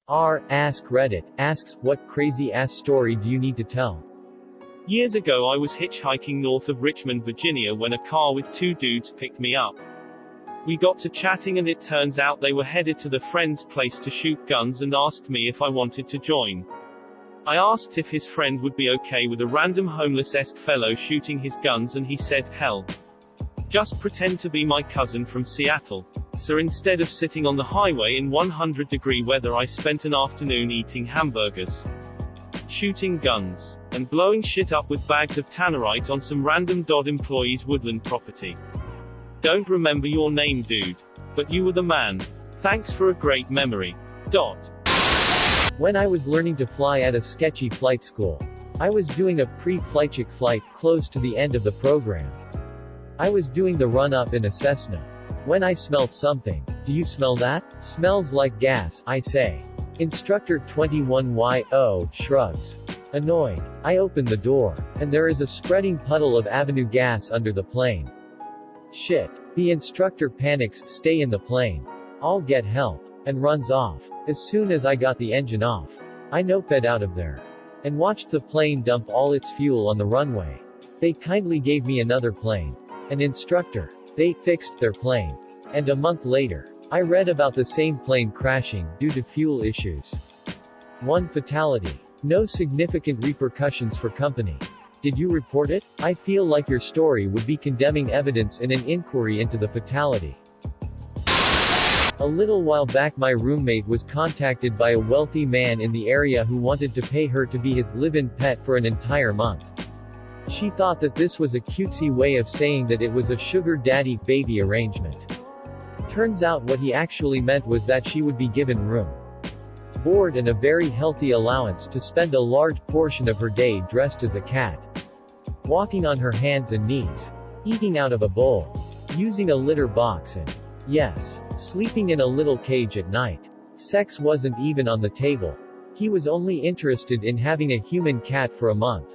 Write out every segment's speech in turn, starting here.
Askreddit Asks, what crazy ass story do you need to tell? Years ago I was hitchhiking north of Richmond, Virginia when a car with two dudes picked me up. We got to chatting and it turns out they were headed to the friend's place to shoot guns and asked me if I wanted to join. I asked if his friend would be okay with a random homeless-esque fellow shooting his guns and he said, hell. Just pretend to be my cousin from Seattle. So instead of sitting on the highway in 100-degree weather I spent an afternoon eating hamburgers, shooting guns, and blowing shit up with bags of tannerite on some random DOD employee's woodland property. Don't remember your name, dude. But you were the man. Thanks for a great memory. When I was learning to fly at a sketchy flight school, I was doing a pre-flight check flight close to the end of the program. I was doing the run-up in a Cessna. When I smelled something. Do you smell that? Smells like gas, I say. Instructor 21YO shrugs. Annoyed, I open the door, and there is a spreading puddle of avenue gas under the plane. Shit. The instructor panics, stay in the plane. I'll get help. And runs off. As soon as I got the engine off, I noped out of there. And watched the plane dump all its fuel on the runway. They kindly gave me another plane. An instructor. They fixed their plane. And a month later, I read about the same plane crashing due to fuel issues. One fatality. No significant repercussions for company. Did you report it? I feel like your story would be condemning evidence in an inquiry into the fatality. A little while back my roommate was contacted by a wealthy man in the area who wanted to pay her to be his live-in pet for an entire month. She thought that this was a cutesy way of saying that it was a sugar daddy baby arrangement. Turns out what he actually meant was that she would be given room, board and a very healthy allowance to spend a large portion of her day dressed as a cat, walking on her hands and knees, eating out of a bowl, using a litter box and, yes, sleeping in a little cage at night. Sex wasn't even on the table. He was only interested in having a human cat for a month.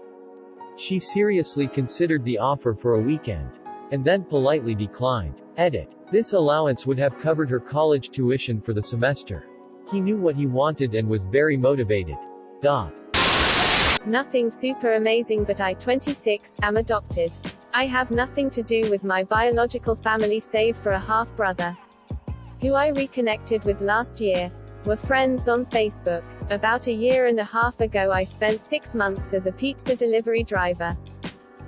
She seriously considered the offer for a weekend, and then politely declined. Edit. This allowance would have covered her college tuition for the semester. He knew what he wanted and was very motivated. Nothing super amazing, but I, 26, am adopted. I have nothing to do with my biological family save for a half-brother, who I reconnected with last year. We're friends on Facebook. About a year and a half ago I spent 6 months as a pizza delivery driver.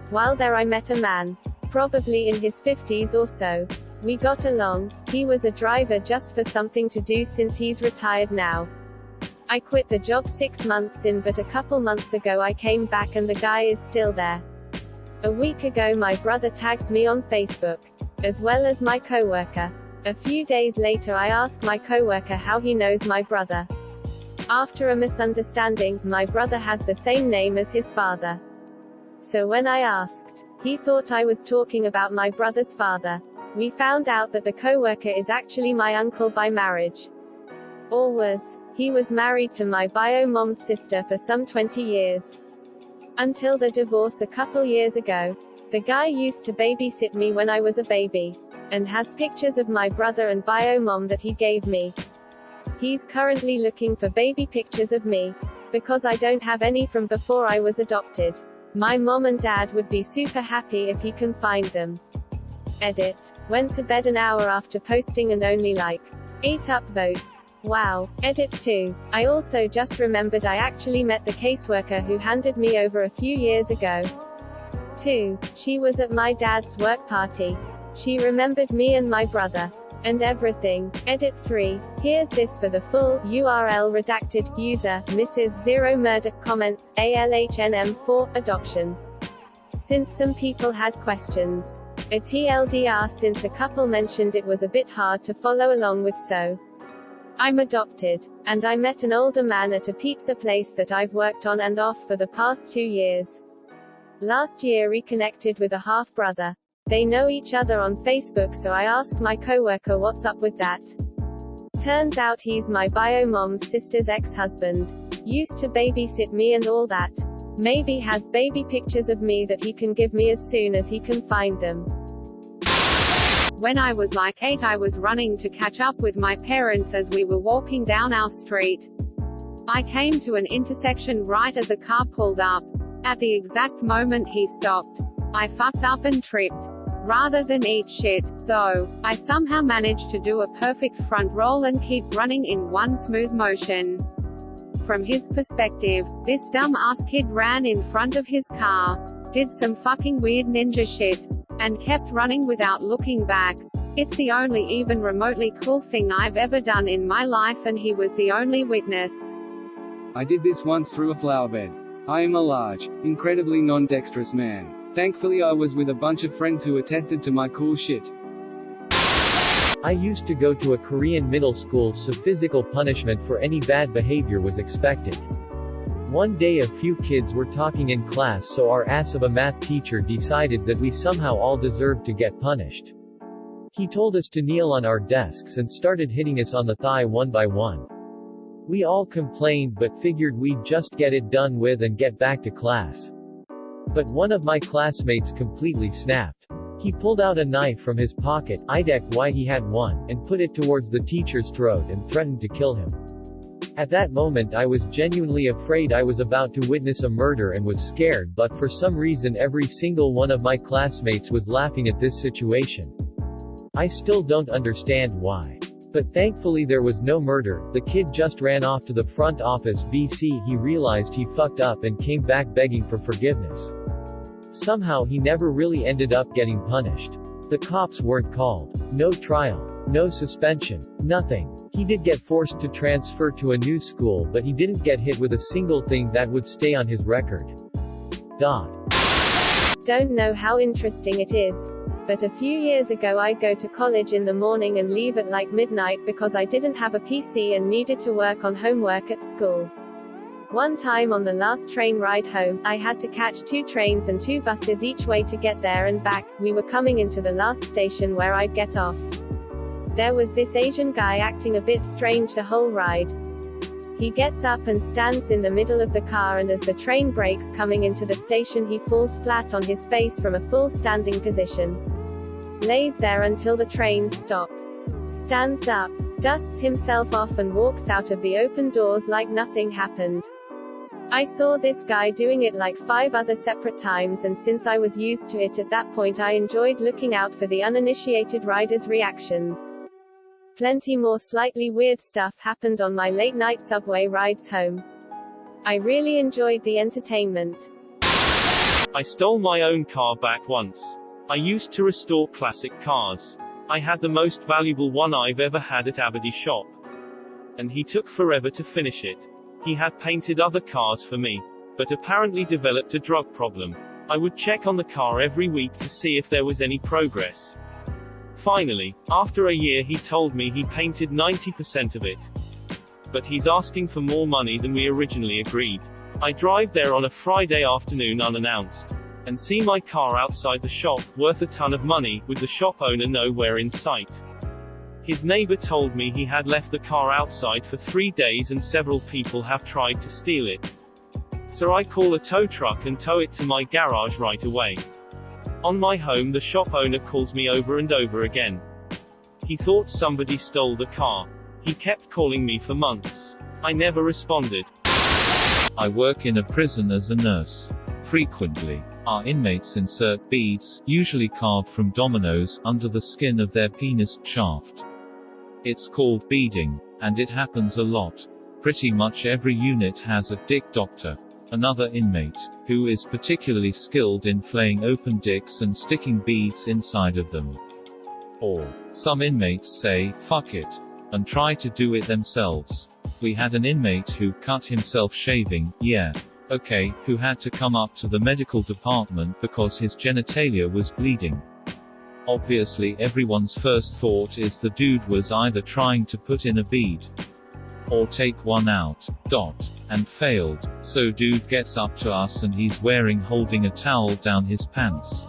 While there I met a man, probably in his 50s or so. We got along. He was a driver just for something to do since he's retired now. I quit the job 6 months in, but a couple months ago I came back and the guy is still there. A week ago my brother tags me on Facebook, as well as my coworker. A few days later I ask my coworker how he knows my brother. After a misunderstanding, my brother has the same name as his father. So when I asked, he thought I was talking about my brother's father. We found out that the coworker is actually my uncle by marriage. Or was. He was married to my bio mom's sister for some 20 years. Until the divorce a couple years ago. The guy used to babysit me when I was a baby, and has pictures of my brother and bio mom that he gave me. He's currently looking for baby pictures of me, because I don't have any from before I was adopted. My mom and dad would be super happy if he can find them. Edit. Went to bed an hour after posting and only like 8 upvotes. Wow. Edit 2. I also just remembered I actually met the caseworker who handed me over a few years ago. 2. She was at my dad's work party. She remembered me and my brother. And everything. Edit 3. Here's this for the full URL redacted. User, Mrs. Zero Murder, comments, ALHNM4, adoption. Since some people had questions. A TLDR, since a couple mentioned it was a bit hard to follow along with, so I'm adopted. And I met an older man at a pizza place that I've worked on and off for the past 2 years. Last year reconnected with a half-brother. They know each other on Facebook, so I asked my coworker what's up with that. Turns out he's my bio mom's sister's ex-husband. Used to babysit me and all that. Maybe has baby pictures of me that he can give me as soon as he can find them. When I was like 8, I was running to catch up with my parents as we were walking down our street. I came to an intersection right as a car pulled up. At the exact moment he stopped, I fucked up and tripped. Rather than eat shit, though, I somehow managed to do a perfect front roll and keep running in one smooth motion. From his perspective, this dumb-ass kid ran in front of his car, did some fucking weird ninja shit, and kept running without looking back. It's the only even remotely cool thing I've ever done in my life, and he was the only witness. I did this once through a flower bed. I am a large, incredibly non-dexterous man. Thankfully I was with a bunch of friends who attested to my cool shit. I used to go to a Korean middle school, so physical punishment for any bad behavior was expected. One day a few kids were talking in class, so our ass of a math teacher decided that we somehow all deserved to get punished. He told us to kneel on our desks and started hitting us on the thigh one by one. We all complained but figured we'd just get it done with and get back to class. But one of my classmates completely snapped. He pulled out a knife from his pocket, IDEC why he had one, and put it towards the teacher's throat and threatened to kill him. At that moment I was genuinely afraid I was about to witness a murder and was scared, but for some reason every single one of my classmates was laughing at this situation. I still don't understand why. But thankfully there was no murder. The kid just ran off to the front office BC. He realized he fucked up and came back begging for forgiveness. Somehow he never really ended up getting punished. The cops weren't called. No trial. No suspension. Nothing. He did get forced to transfer to a new school, but he didn't get hit with a single thing that would stay on his record. Don't know how interesting it is, but a few years ago I'd go to college in the morning and leave at like midnight because I didn't have a PC and needed to work on homework at school. One time on the last train ride home, I had to catch 2 trains and 2 buses each way to get there and back. We were coming into the last station where I'd get off. There was this Asian guy acting a bit strange the whole ride. He gets up and stands in the middle of the car, and as the train brakes coming into the station he falls flat on his face from a full standing position. Lays there until the train stops. Stands up, dusts himself off and walks out of the open doors like nothing happened. I saw this guy doing it like 5 other separate times, and since I was used to it at that point I enjoyed looking out for the uninitiated riders' reactions. Plenty more slightly weird stuff happened on my late-night subway rides home. I really enjoyed the entertainment. I stole my own car back once. I used to restore classic cars. I had the most valuable one I've ever had at Abadi's shop. And he took forever to finish it. He had painted other cars for me, but apparently developed a drug problem. I would check on the car every week to see if there was any progress. Finally, after a year he told me he painted 90% of it. But he's asking for more money than we originally agreed. I drive there on a Friday afternoon unannounced, and see my car outside the shop, worth a ton of money, with the shop owner nowhere in sight. His neighbor told me he had left the car outside for 3 days and several people have tried to steal it. So I call a tow truck and tow it to my garage right away. On my home the shop owner calls me over and over again. He thought somebody stole the car. He kept calling me for months. I never responded. I work in a prison as a nurse. Frequently, our inmates insert beads, usually carved from dominoes, under the skin of their penis shaft. It's called beading, and it happens a lot. Pretty much every unit has a dick doctor. Another inmate, who is particularly skilled in flaying open dicks and sticking beads inside of them. Or, some inmates say, fuck it, and try to do it themselves. We had an inmate who cut himself shaving, yeah. Okay, who had to come up to the medical department because his genitalia was bleeding. Obviously everyone's first thought is the dude was either trying to put in a bead, or take one out, and failed. So dude gets up to us and he's holding a towel down his pants,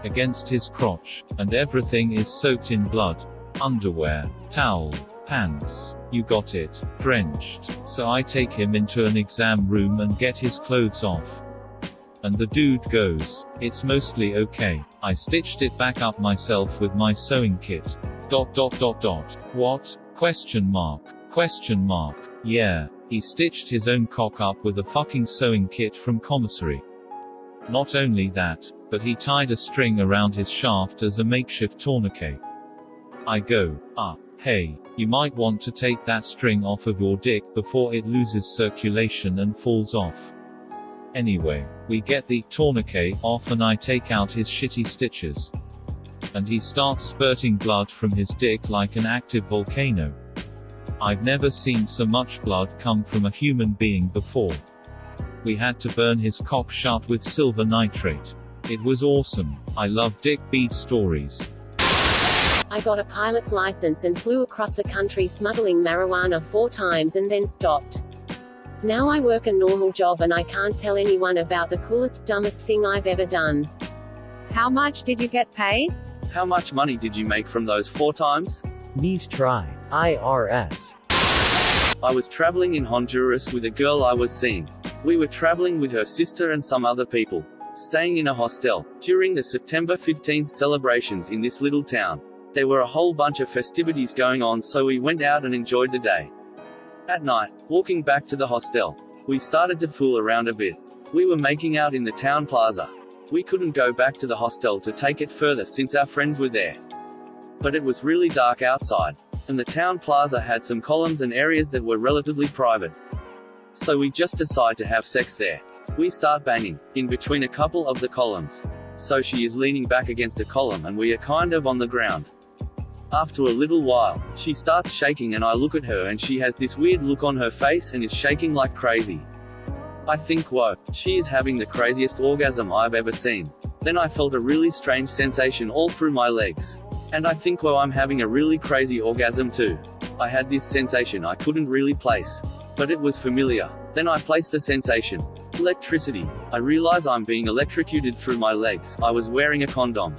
against his crotch, and everything is soaked in blood. Underwear, towel, pants, you got it, drenched. So I take him into an exam room and get his clothes off. And the dude goes, it's mostly okay. I stitched it back up myself with my sewing kit. What? Question mark. Yeah, he stitched his own cock up with a fucking sewing kit from commissary. Not only that, but he tied a string around his shaft as a makeshift tourniquet. I go, hey, you might want to take that string off of your dick before it loses circulation and falls off. Anyway, we get the tourniquet off and I take out his shitty stitches. And he starts spurting blood from his dick like an active volcano. I've never seen so much blood come from a human being before. We had to burn his cock shut with silver nitrate. It was awesome. I love dick bead stories. I got a pilot's license and flew across the country smuggling marijuana 4 times and then stopped. Now I work a normal job and I can't tell anyone about the coolest, dumbest thing I've ever done. How much did you get paid? How much money did you make from those 4 times? Knees try. IRS. I was traveling in Honduras with a girl I was seeing. We were traveling with her sister and some other people, staying in a hostel, during the September 15th celebrations in this little town. There were a whole bunch of festivities going on, so we went out and enjoyed the day. At night, walking back to the hostel, we started to fool around a bit. We were making out in the town plaza. We couldn't go back to the hostel to take it further since our friends were there. But it was really dark outside, and the town plaza had some columns and areas that were relatively private. So we just decide to have sex there. We start banging, in between a couple of the columns. So she is leaning back against a column and we are kind of on the ground. After a little while, she starts shaking and I look at her and she has this weird look on her face and is shaking like crazy. I think, whoa, she is having the craziest orgasm I've ever seen. Then I felt a really strange sensation all through my legs. And I think, whoa, I'm having a really crazy orgasm too. I had this sensation I couldn't really place. But it was familiar. Then I placed the sensation. Electricity. I realize I'm being electrocuted through my legs. I was wearing a condom.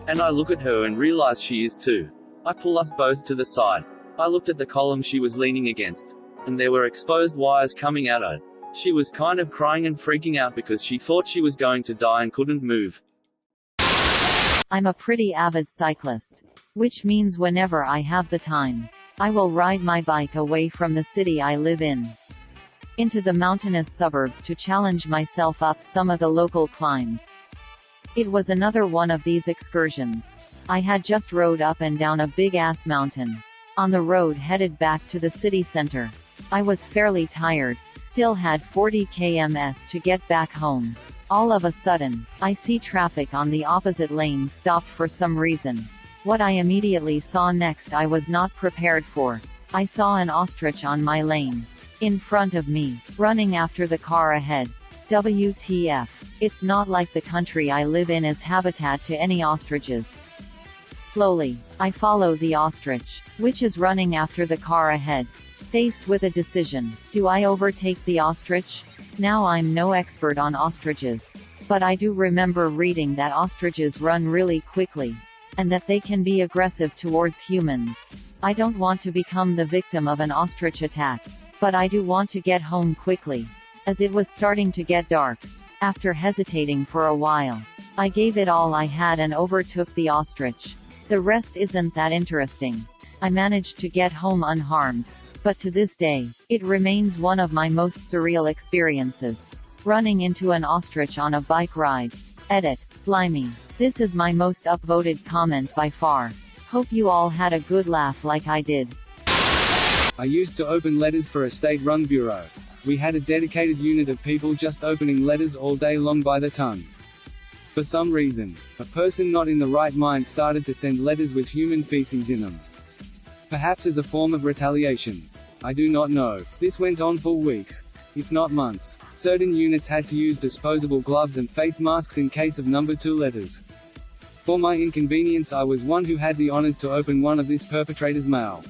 And I look at her and realize she is too. I pull us both to the side. I looked at the column she was leaning against. And there were exposed wires coming out of it. She was kind of crying and freaking out because she thought she was going to die and couldn't move. I'm a pretty avid cyclist. Which means whenever I have the time, I will ride my bike away from the city I live in, into the mountainous suburbs to challenge myself up some of the local climbs. It was another one of these excursions. I had just rode up and down a big-ass mountain. On the road headed back to the city center. I was fairly tired, still had 40 km to get back home. All of a sudden, I see traffic on the opposite lane stopped for some reason. What I immediately saw next I was not prepared for. I saw an ostrich on my lane. In front of me, running after the car ahead. WTF. It's not like the country I live in is habitat to any ostriches. Slowly, I follow the ostrich, which is running after the car ahead. Faced with a decision, do I overtake the ostrich? Now I'm no expert on ostriches. But I do remember reading that ostriches run really quickly. And that they can be aggressive towards humans. I don't want to become the victim of an ostrich attack. But I do want to get home quickly. As it was starting to get dark. After hesitating for a while, I gave it all I had and overtook the ostrich. The rest isn't that interesting. I managed to get home unharmed. But to this day, it remains one of my most surreal experiences. Running into an ostrich on a bike ride. Edit. Blimey. This is my most upvoted comment by far. Hope you all had a good laugh like I did. I used to open letters for a state-run bureau. We had a dedicated unit of people just opening letters all day long by the ton. For some reason, a person not in the right mind started to send letters with human feces in them. Perhaps as a form of retaliation. I do not know. This went on for weeks, if not months. Certain units had to use disposable gloves and face masks in case of number 2 letters. For my inconvenience, I was one who had the honors to open one of this perpetrator's mail.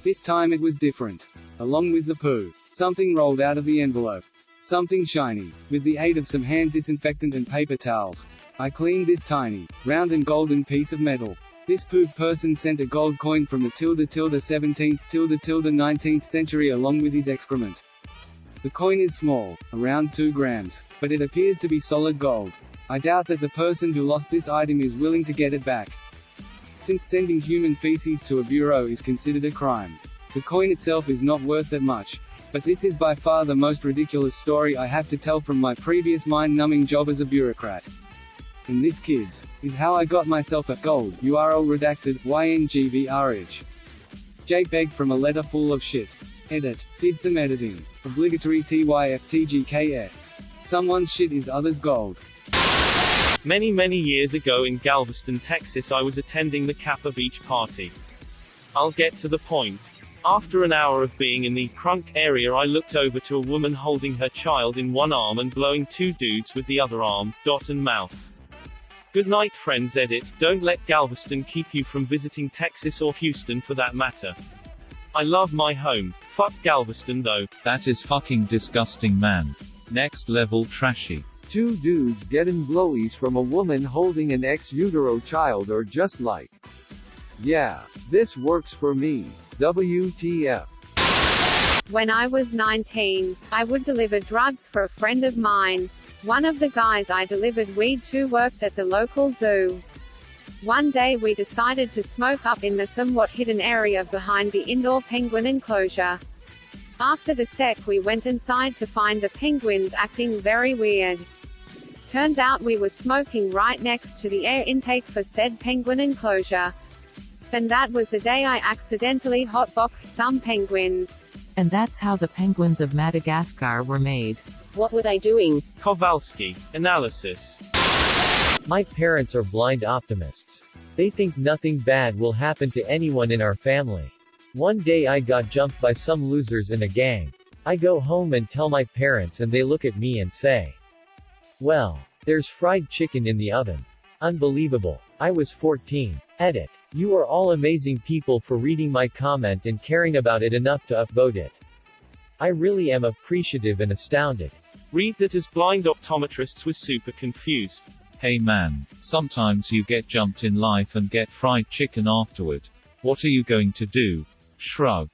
This time it was different. Along with the poo, something rolled out of the envelope. Something shiny. With the aid of some hand disinfectant and paper towels, I cleaned this tiny, round and golden piece of metal. This poop person sent a gold coin from the ~17th ~19th century along with his excrement. The coin is small, around 2 grams, but it appears to be solid gold. I doubt that the person who lost this item is willing to get it back, since sending human feces to a bureau is considered a crime. The coin itself is not worth that much. But this is by far the most ridiculous story I have to tell from my previous mind-numbing job as a bureaucrat. And this, kids, is how I got myself a gold URL redacted YNGVRH JPEG from a letter full of shit. Edit. Did some editing. Obligatory TYFTGKS. Someone's shit is others' gold. Many years ago in Galveston, Texas, I was attending the Kappa Beach party. I'll get to the point. After an hour of being in the crunk area, I looked over to a woman holding her child in one arm and blowing two dudes with the other arm, dot and mouth. Good night, friends. Edit. Don't let Galveston keep you from visiting Texas or Houston for that matter. I love my home. Fuck Galveston though. That is fucking disgusting, man. Next level trashy. Two dudes getting blowies from a woman holding an ex-utero child or just like. Yeah, this works for me. WTF. When I was 19, I would deliver drugs for a friend of mine. One of the guys I delivered weed to worked at the local zoo. One day we decided to smoke up in the somewhat hidden area behind the indoor penguin enclosure. After the sec, we went inside to find the penguins acting very weird. Turns out we were smoking right next to the air intake for said penguin enclosure. And that was the day I accidentally hotboxed some penguins. And that's how the penguins of Madagascar were made. What were they doing? Kowalski. Analysis. My parents are blind optimists. They think nothing bad will happen to anyone in our family. One day I got jumped by some losers in a gang. I go home and tell my parents and they look at me and say, "Well, there's fried chicken in the oven." Unbelievable. I was 14. Edit. You are all amazing people for reading my comment and caring about it enough to upvote it. I really am appreciative and astounded. Read that as blind optometrists were super confused. Hey man, sometimes you get jumped in life and get fried chicken afterward. What are you going to do? Shrug.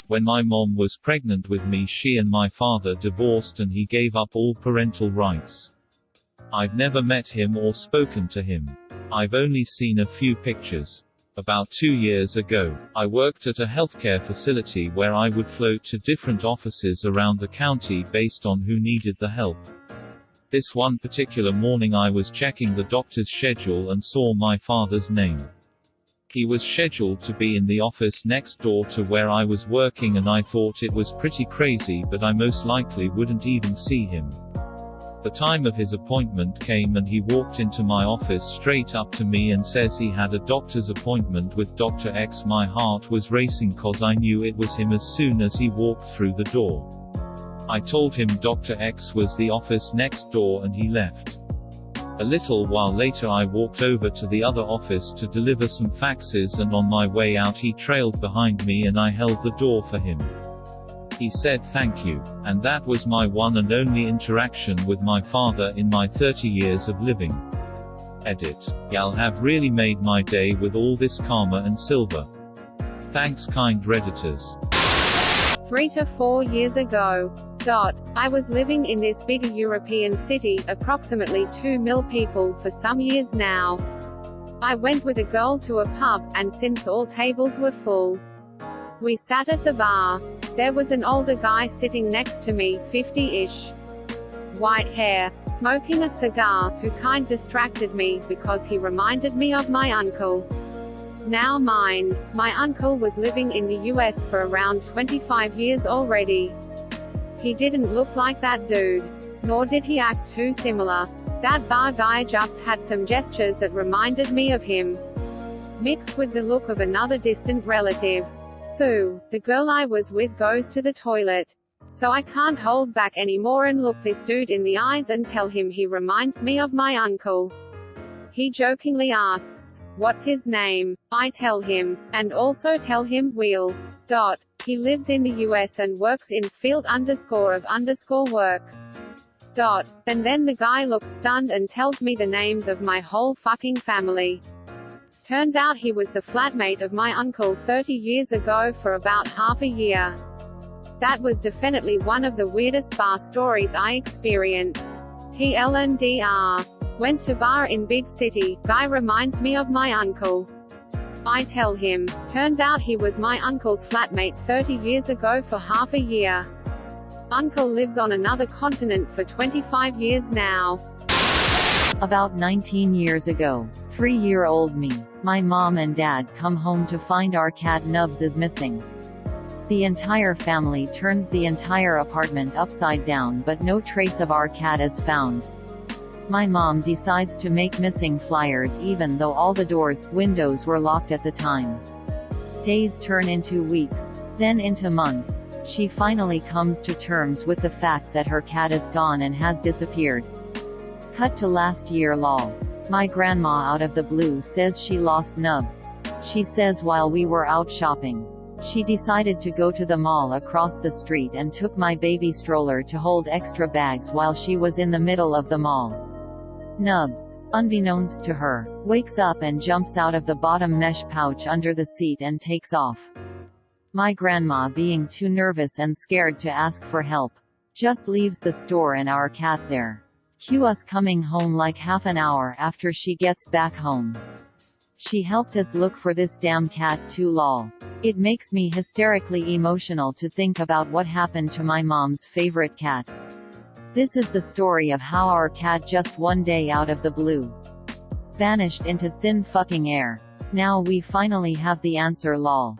When my mom was pregnant with me, she and my father divorced and he gave up all parental rights. I've never met him or spoken to him. I've only seen a few pictures. About 2 years ago, I worked at a healthcare facility where I would float to different offices around the county based on who needed the help. This one particular morning I was checking the doctor's schedule and saw my father's name. He was scheduled to be in the office next door to where I was working and I thought it was pretty crazy, but I most likely wouldn't even see him. The time of his appointment came and he walked into my office straight up to me and says he had a doctor's appointment with Dr. X. My heart was racing cause I knew it was him as soon as he walked through the door. I told him Dr. X was the office next door and he left. A little while later I walked over to the other office to deliver some faxes and on my way out he trailed behind me and I held the door for him. He said thank you, and that was my one and only interaction with my father in my 30 years of living. Edit. Y'all have really made my day with all this karma and silver. Thanks, kind Redditors. 3 to 4 years ago. I was living in this bigger European city, approximately 2 million people, for some years now. I went with a girl to a pub, and since all tables were full, we sat at the bar. There was an older guy sitting next to me, 50-ish. White hair, smoking a cigar, who kind distracted me, because he reminded me of my uncle. Now mind, my uncle was living in the US for around 25 years already. He didn't look like that dude. Nor did he act too similar. That bar guy just had some gestures that reminded me of him, mixed with the look of another distant relative. Sue, the girl I was with, goes to the toilet. So I can't hold back anymore and look this dude in the eyes and tell him he reminds me of my uncle. He jokingly asks, "What's his name?" I tell him, and also tell him Will. He lives in the US and works in field _of_work. And then the guy looks stunned and tells me the names of my whole fucking family. Turns out he was the flatmate of my uncle 30 years ago for about half a year. That was definitely one of the weirdest bar stories I experienced. TLNDR. Went to bar in big city, guy reminds me of my uncle. I tell him. Turns out he was my uncle's flatmate 30 years ago for half a year. Uncle lives on another continent for 25 years now. About 19 years ago, 3-year-old me, my mom and dad come home to find our cat Nubs is missing. The entire family turns the entire apartment upside down, but no trace of our cat is found. My mom decides to make missing flyers even though all the doors, windows were locked at the time. Days turn into weeks, then into months. She finally comes to terms with the fact that her cat is gone and has disappeared. Cut to last year lol. My grandma out of the blue says she lost Nubs. She says while we were out shopping, she decided to go to the mall across the street and took my baby stroller to hold extra bags while she was in the middle of the mall. Nubs, unbeknownst to her, wakes up and jumps out of the bottom mesh pouch under the seat and takes off. My grandma, being too nervous and scared to ask for help, just leaves the store and our cat there. Cue us coming home like half an hour after she gets back home. She helped us look for this damn cat too lol. It makes me hysterically emotional to think about what happened to my mom's favorite cat. This is the story of how our cat just one day out of the blue vanished into thin fucking air. Now we finally have the answer lol.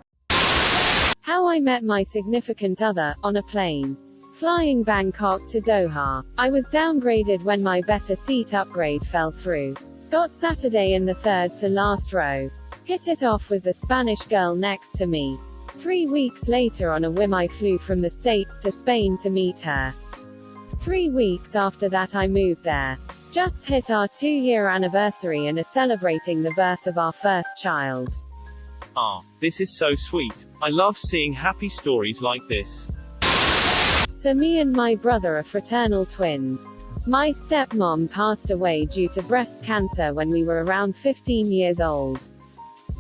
How I met my significant other, on a plane. Flying Bangkok to Doha. I was downgraded when my better seat upgrade fell through. Got Saturday in the third to last row. Hit it off with the Spanish girl next to me. 3 weeks later on a whim I flew from the States to Spain to meet her. 3 weeks after that I moved there. Just hit our 2-year anniversary and are celebrating the birth of our first child. This is so sweet. I love seeing happy stories like this. So me and my brother are fraternal twins. My stepmom passed away due to breast cancer when we were around 15 years old.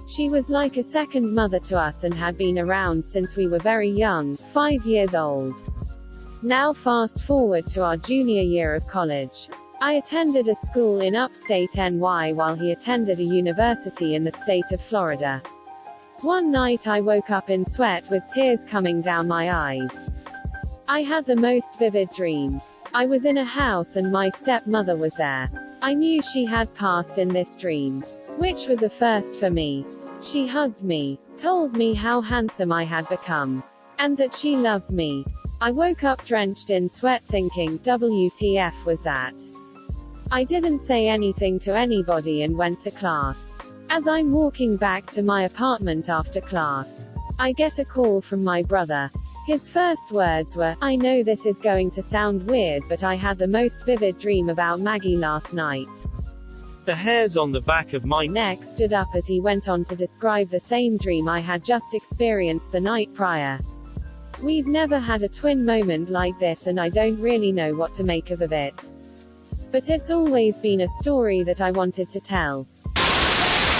She was like a second mother to us and had been around since we were very young, 5 years old. Now fast forward to our junior year of college. I attended a school in upstate NY while he attended a university in the state of Florida. One night I woke up in sweat with tears coming down my eyes. I had the most vivid dream. I was in a house and my stepmother was there. I knew she had passed in this dream, which was a first for me. She hugged me, told me how handsome I had become, and that she loved me. I woke up drenched in sweat thinking, WTF was that? I didn't say anything to anybody and went to class. As I'm walking back to my apartment after class, I get a call from my brother. His first words were, I know this is going to sound weird but I had the most vivid dream about Maggie last night. The hairs on the back of my neck stood up as he went on to describe the same dream I had just experienced the night prior. We've never had a twin moment like this and I don't really know what to make of it. But it's always been a story that I wanted to tell.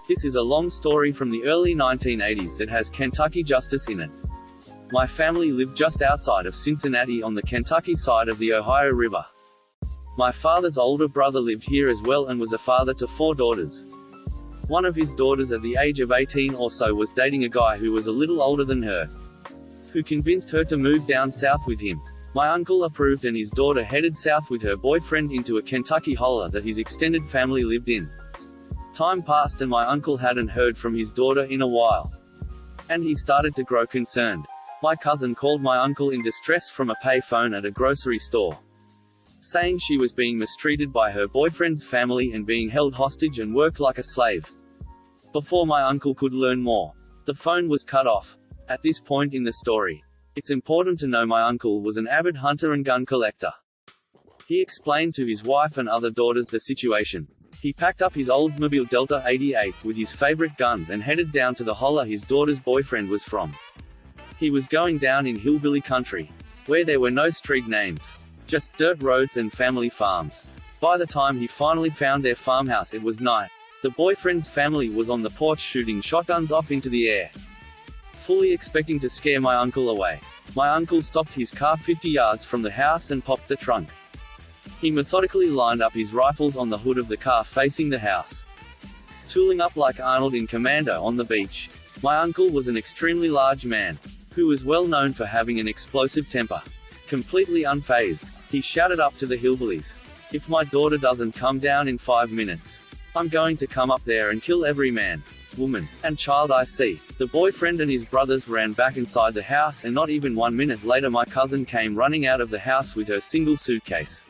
This is a long story from the early 1980s that has Kentucky justice in it. My family lived just outside of Cincinnati on the Kentucky side of the Ohio River. My father's older brother lived here as well and was a father to 4 daughters. One of his daughters at the age of 18 or so was dating a guy who was a little older than her, who convinced her to move down south with him. My uncle approved and his daughter headed south with her boyfriend into a Kentucky holler that his extended family lived in. Time passed and my uncle hadn't heard from his daughter in a while, and he started to grow concerned. My cousin called my uncle in distress from a pay phone at a grocery store, saying she was being mistreated by her boyfriend's family and being held hostage and worked like a slave. Before my uncle could learn more, the phone was cut off. At this point in the story, it's important to know my uncle was an avid hunter and gun collector. He explained to his wife and other daughters the situation. He packed up his Oldsmobile Delta 88 with his favorite guns and headed down to the holler his daughter's boyfriend was from. He was going down in hillbilly country, where there were no street names, just dirt roads and family farms. By the time he finally found their farmhouse it was night. The boyfriend's family was on the porch shooting shotguns off into the air, fully expecting to scare my uncle away. My uncle stopped his car 50 yards from the house and popped the trunk. He methodically lined up his rifles on the hood of the car facing the house, tooling up like Arnold in Commando on the beach. My uncle was an extremely large man, who was well known for having an explosive temper. Completely unfazed, he shouted up to the hillbillies, "If my daughter doesn't come down in 5 minutes, I'm going to come up there and kill every man, woman, and child I see." The boyfriend and his brothers ran back inside the house, and not even 1 minute later my cousin came running out of the house with her single suitcase.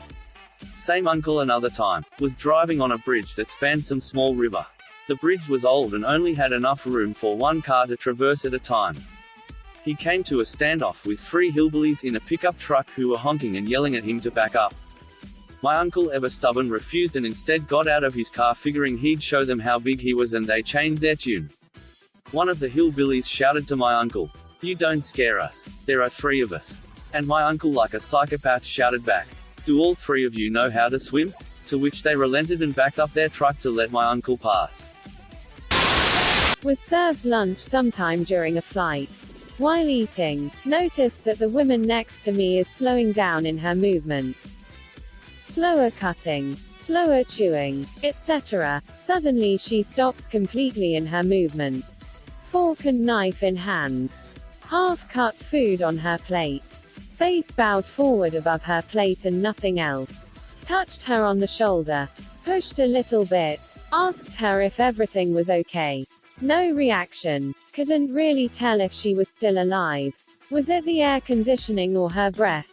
Same uncle another time, was driving on a bridge that spanned some small river. The bridge was old and only had enough room for one car to traverse at a time. He came to a standoff with 3 hillbillies in a pickup truck who were honking and yelling at him to back up. My uncle, ever stubborn, refused and instead got out of his car figuring he'd show them how big he was, and they changed their tune. One of the hillbillies shouted to my uncle, "You don't scare us. There are 3 of us." And my uncle, like a psychopath, shouted back, "Do all 3 of you know how to swim?" To which they relented and backed up their truck to let my uncle pass. Was served lunch sometime during a flight. While eating, noticed that the woman next to me is slowing down in her movements. Slower cutting, slower chewing, etc. Suddenly she stops completely in her movements. Fork and knife in hands. Half-cut food on her plate. Face bowed forward above her plate and nothing else. Touched her on the shoulder. Pushed a little bit. Asked her if everything was okay. No reaction. Couldn't really tell if she was still alive. Was it the air conditioning or her breath?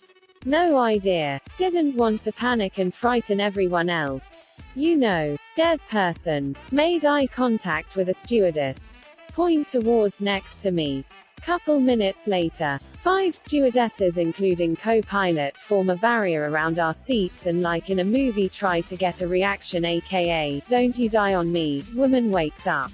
No idea. Didn't want to panic and frighten everyone else. You know, dead person. Made eye contact with a stewardess. Point towards next to me. Couple minutes later, 5 stewardesses including co-pilot form a barrier around our seats and, like in a movie, try to get a reaction, aka, "Don't you die on me." Woman wakes up.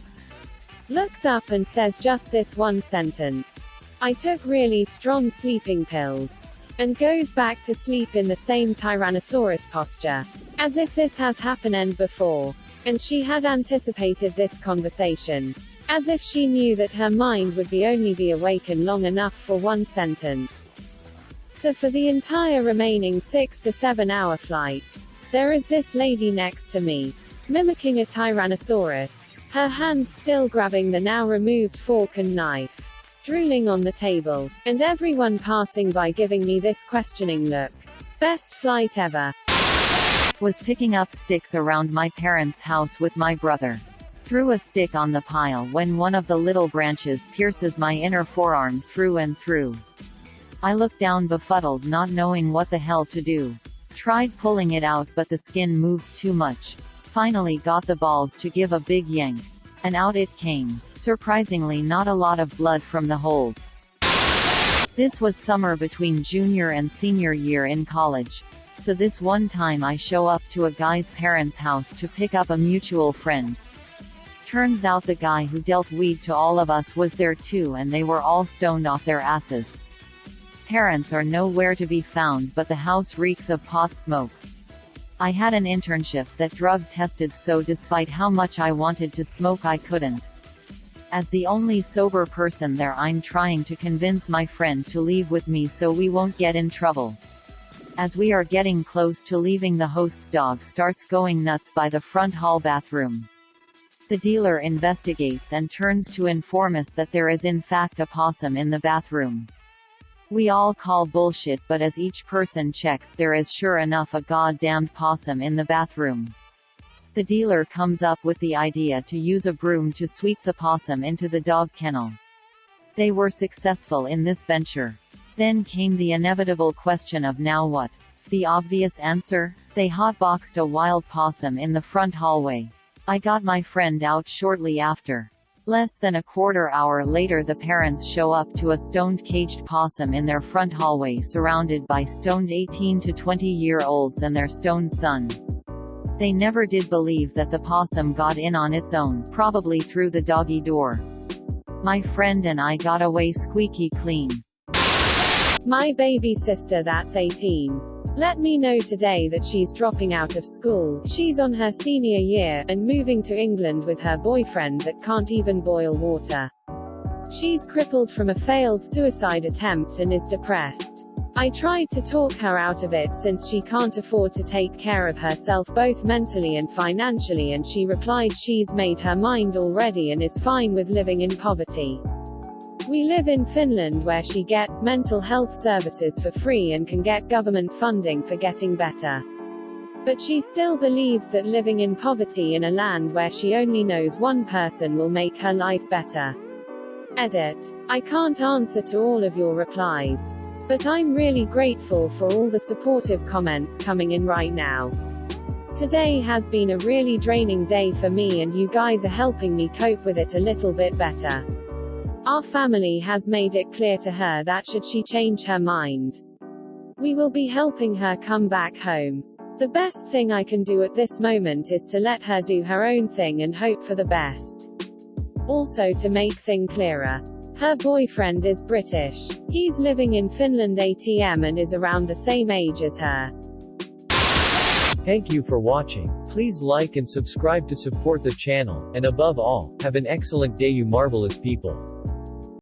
Looks up and says just this one sentence. "I took really strong sleeping pills." And goes back to sleep in the same Tyrannosaurus posture. As if this has happened before. And she had anticipated this conversation. As if she knew that her mind would only be awakened long enough for one sentence. So for the entire remaining 6 to 7 hour flight, there is this lady next to me, mimicking a Tyrannosaurus, her hands still grabbing the now removed fork and knife, drooling on the table, and everyone passing by giving me this questioning look. Best flight ever. Was picking up sticks around my parents' house with my brother. Threw a stick on the pile when one of the little branches pierces my inner forearm through and through. I looked down befuddled, not knowing what the hell to do. Tried pulling it out but the skin moved too much. Finally got the balls to give a big yank. And out it came. Surprisingly not a lot of blood from the holes. This was summer between junior and senior year in college. So this one time I show up to a guy's parents' house to pick up a mutual friend. Turns out the guy who dealt weed to all of us was there too, and they were all stoned off their asses. Parents are nowhere to be found, but the house reeks of pot smoke. I had an internship that drug tested, so despite how much I wanted to smoke I couldn't. As the only sober person there, I'm trying to convince my friend to leave with me so we won't get in trouble. As we are getting close to leaving, the host's dog starts going nuts by the front hall bathroom. The dealer investigates and turns to inform us that there is in fact a possum in the bathroom. We all call bullshit, but as each person checks, there is sure enough a goddamned possum in the bathroom. The dealer comes up with the idea to use a broom to sweep the possum into the dog kennel. They were successful in this venture. Then came the inevitable question of now what? The obvious answer? They hotboxed a wild possum in the front hallway. I got my friend out shortly after. Less than a quarter hour later, the parents show up to a stoned caged possum in their front hallway, surrounded by stoned 18 to 20-year-olds and their stoned son. They never did believe that the possum got in on its own, probably through the doggy door. My friend and I got away squeaky clean. My baby sister that's 18. Let me know today that she's dropping out of school. She's on her senior year, and moving to England with her boyfriend that can't even boil water. She's crippled from a failed suicide attempt and is depressed. I tried to talk her out of it since she can't afford to take care of herself both mentally and financially, and she replied she's made her mind already and is fine with living in poverty. We live in Finland where she gets mental health services for free and can get government funding for getting better. But she still believes that living in poverty in a land where she only knows one person will make her life better. Edit. I can't answer to all of your replies. But I'm really grateful for all the supportive comments coming in right now. Today has been a really draining day for me, and you guys are helping me cope with it a little bit better. Our family has made it clear to her that should she change her mind, we will be helping her come back home. The best thing I can do at this moment is to let her do her own thing and hope for the best. Also, to make things clearer, her boyfriend is British. He's living in Finland ATM and is around the same age as her. Thank you for watching. Please like and subscribe to support the channel, and above all, have an excellent day, you marvelous people.